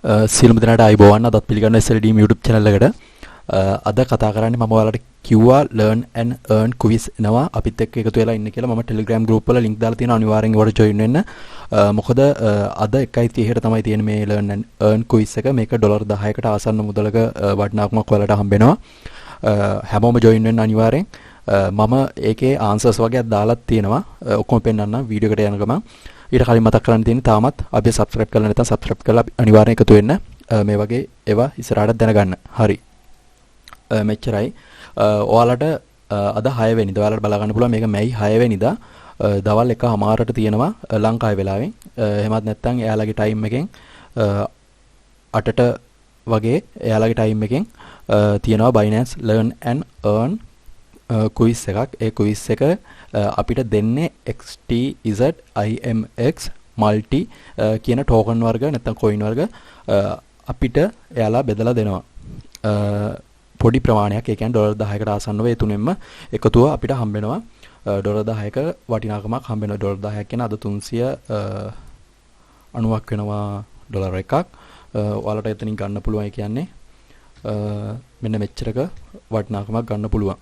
සියලුම දෙනාට ආයුබෝවන්. අදත් පිළිගන්න SLDEEM YouTube channel එකට. අද කතා කරන්නේ මම ඔයාලට කිව්වා learn and earn quiz එනවා අපිත් එක්ක එකතු වෙලා ඉන්න කියලා. මම Telegram group වල link දාලා තියෙනවා, අනිවාර්යෙන් ඒවට join වෙන්න. මොකද අද 1.30ට තමයි තියෙන්නේ මේ learn and earn quiz එක. මේක $10කට ආසන්න මුදලක වටිනාකමක් ඔයාලට හම්බ වෙනවා. හැමෝම join වෙන්න අනිවාර්යෙන්. මම ඒකේ answers වගේක් දාලා තියෙනවා. ඔක්කොම පෙන්නන්නම් වීඩියෝ එකට යන ගමන්. ඊට කලින් මතක් කරන්න තියෙන්නේ තාමත් අපි subscribe කරලා නැත්නම් subscribe කරලා අනිවාර්යෙන් එකතු වෙන්න. මේ වගේ ඒවා ඉස්සරහට දැනගන්න. හරි. මෙච්චරයි. ඔයාලට අද 6 වෙනිදා ඔයාලට බලා ගන්න පුළුවන් මේක මැයි 6 වෙනිදා දවල් 1:00ට තියෙනවා ලංකාවේ වෙලාවෙන්. එහෙමත් නැත්නම් එයාලගේ ටයිම් එකෙන් 8ට වගේ එයාලගේ ටයිම් එකෙන් තියෙනවා Binance learn and earn quiz එකක්. ඒ quiz එක අපිට දෙන්නේ XTZIMX multi කියන token වර්ග නැත්නම් coin වර්ග අපිට එයාලා බෙදලා දෙනවා. පොඩි ප්‍රමාණයක්, ඒ කියන්නේ $10කට ආසන්නව ඒ තුනෙන්ම එකතුව අපිට හම්බ වෙනවා. $10ක වටිනාකමක් හම්බ වෙනවා. $10ක් කියන අද 390ක් වෙනවා ඩොලර් එකක්. ඔයාලට එතනින් ගන්න පුළුවන්. ඒ කියන්නේ මෙන්න මෙච්චරක වටිනාකමක් ගන්න පුළුවන්.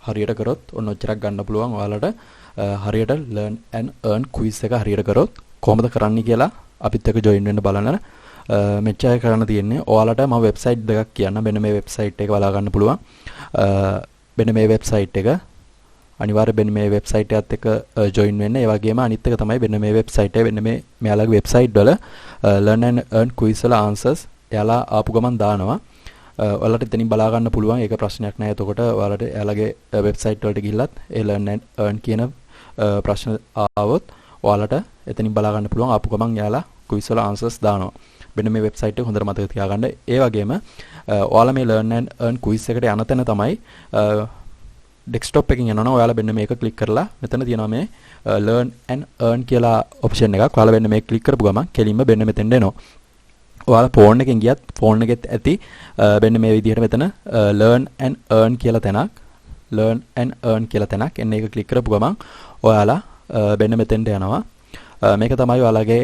හරියට කරොත් ඔන්න ඔච්චරක් ගන්න පුළුවන් ඔයාලට. හරියට learn and earn quiz එක හරියට කරොත් කොහොමද කරන්නේ කියලා අපිත් එක්ක join වෙන්න බලන්න. මෙච්චරයි කරන්න තියෙන්නේ. ඔයාලට මම වෙබ්සයිට් දෙකක් කියන්න. මෙන්න මේ වෙබ්සයිට් එක බලා ගන්න පුළුවන්. මෙන්න මේ වෙබ්සයිට් එක අනිවාර්යයෙන් මෙන්න මේ වෙබ්සයිට් එකත් එක්ක join වෙන්න. ඒ වගේම අනිත් එක තමයි මෙන්න මේ වෙබ්සයිට් එක. මෙන්න මේ මෙයාලගේ වෙබ්සයිට් වල learn and earn quiz වල answers එයාලා ආපු ගමන් දානවා. ඔයාලට එතනින් බලා ගන්න පුළුවන්. ඒක ප්‍රශ්නයක් නෑ. එතකොට ඔයාලට එයාලගේ වෙබ්සයිට් වලට ගිහිල්ලත් ඒ learn and earn කියන ප්‍රශ්න ආවොත් ඔයාලට එතනින් බලා ගන්න පුළුවන්. ආපු ගමන් එයාලා quiz වල answers දානවා. මෙන්න මේ වෙබ්සයිට් එක හොඳට මතක තියාගන්න. ඒ වගේම ඔයාලා මේ learn and earn quiz එකට යන තැන තමයි desktop එකකින් යනවනම් ඔයාලා මෙන්න මේක click කරලා මෙතන තියෙනවා මේ learn and earn කියලා option එකක්. ඔයාලා මෙන්න මේක click කරපු ගමන් කෙලින්ම මෙන්න මෙතෙන්ට එනවා. ඔයාලා ෆෝන් එකෙන් ගියත් ෆෝන් එකෙත් ඇති මෙන්න මේ විදිහට මෙතන learn and earn කියලා තැනක්, learn and earn කියලා තැනක්. එන්න ඒක click කරපු ගමන් ඔයාලා මෙන්න මෙතෙන්ට යනවා. මේක තමයි ඔයාලගේ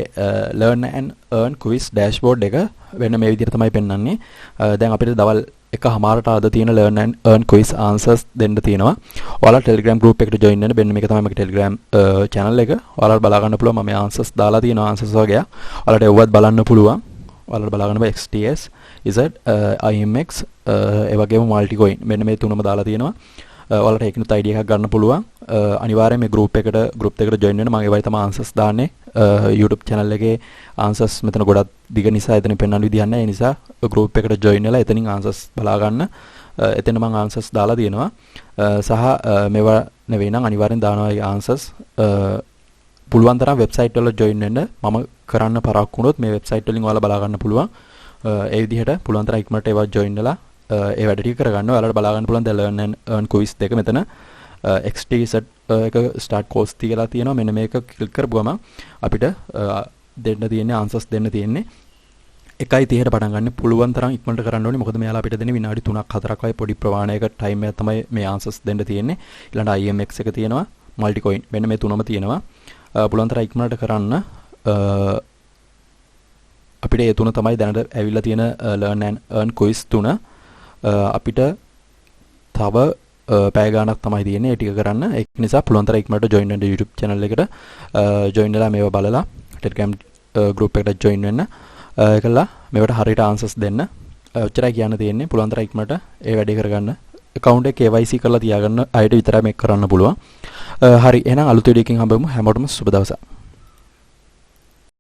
learn and earn quiz dashboard එක. වෙන මේ විදිහට තමයි පෙන්වන්නේ. දැන් අපිට දවල් 1:00ට ආද තියෙන learn and earn quiz answers දෙන්න තියෙනවා. ඔයාලා Telegram group එකට join වෙන්න. මෙන්න මේක තමයි මගේ Telegram channel එක. ඔයාලට බලා ගන්න පුළුවන්. මම මේ answers දාලා තියෙනවා. answers වගේ. ඔයාලට ඒවත් බලන්න පුළුවන්. ඔයාලට බලා ගන්න XTS Z IMX ඒ වගේම multi coin මෙන්න මේ තුනම දාලා තියෙනවා. ඔයාලට ඒකිනුත් ID එකක් ගන්න පුළුවන්. අනිවාර්යයෙන් මේ group එකට join වෙන්න. මම ඒවයි තමයි answers දාන්නේ. YouTube channel එකේ answers මෙතන ගොඩක් දිග නිසා එතන පෙන්වන්න විදිහක් නැහැ. ඒ නිසා group එකට join වෙලා එතනින් answers බලා ගන්න. එතන මම answers දාලා තියෙනවා. සහ මේවා නෙවෙයි නම් අනිවාර්යෙන් දානවා ඒ answers. පුළුවන් තරම් website වල join වෙන්න. මම කරන්න පරක්කු වුණොත් මේ website වලින් ඔයාලා බලා ගන්න පුළුවන්. ඒ විදිහට පුළුවන් තරම් ඉක්මනට ඒවා join වෙලා ඒ වැඩ ටික කරගන්න. ඔයාලට බලා ගන්න පුළුවන්. The learn and earn quiz දෙක මෙතන XTZ එක start course තියලා තියෙනවා. මෙන්න මේක ක්ලික් කරපුවම අපිට දෙන්න තියෙන්නේ answers දෙන්න තියෙන්නේ 1:30ට පටන් ගන්න. පුළුවන් තරම් ඉක්මනට කරන්න ඕනේ. මොකද මෙයාලා අපිට දෙන්නේ විනාඩි 3-4ක් වගේ පොඩි ප්‍රමාණයක time එකක් තමයි මේ answers දෙන්න තියෙන්නේ. ඊළඟට IMX එක තියෙනවා, multi coin. මෙන්න මේ තුනම තියෙනවා. පුළුවන් තරම් ඉක්මනට කරන්න. අපිට ඒ තුන තමයි දැනට ඇවිල්ලා තියෙන learn and earn quiz තුන. අපිට තව පැය ගාණක් තමයි තියෙන්නේ ඒ ටික කරන්න. ඒක නිසා පුළුවන් තරම් ඉක්මනට join වෙන්න YouTube channel එකට join වෙලා මේවා බලලා Telegram group එකට join වෙන්න. ඒකලා මේවට හරියට answers දෙන්න. ඔච්චරයි කියන්න තියෙන්නේ. පුළුවන් තරම් ඉක්මනට ඒ වැඩේ කරගන්න. account එක KYC කරලා තියාගන්න අයට විතරයි මේක කරන්න පුළුවන්. හරි. එහෙනම් අලුත් වීඩියෝ එකකින් හම්බෙමු. හැමෝටම සුබ දවසක්.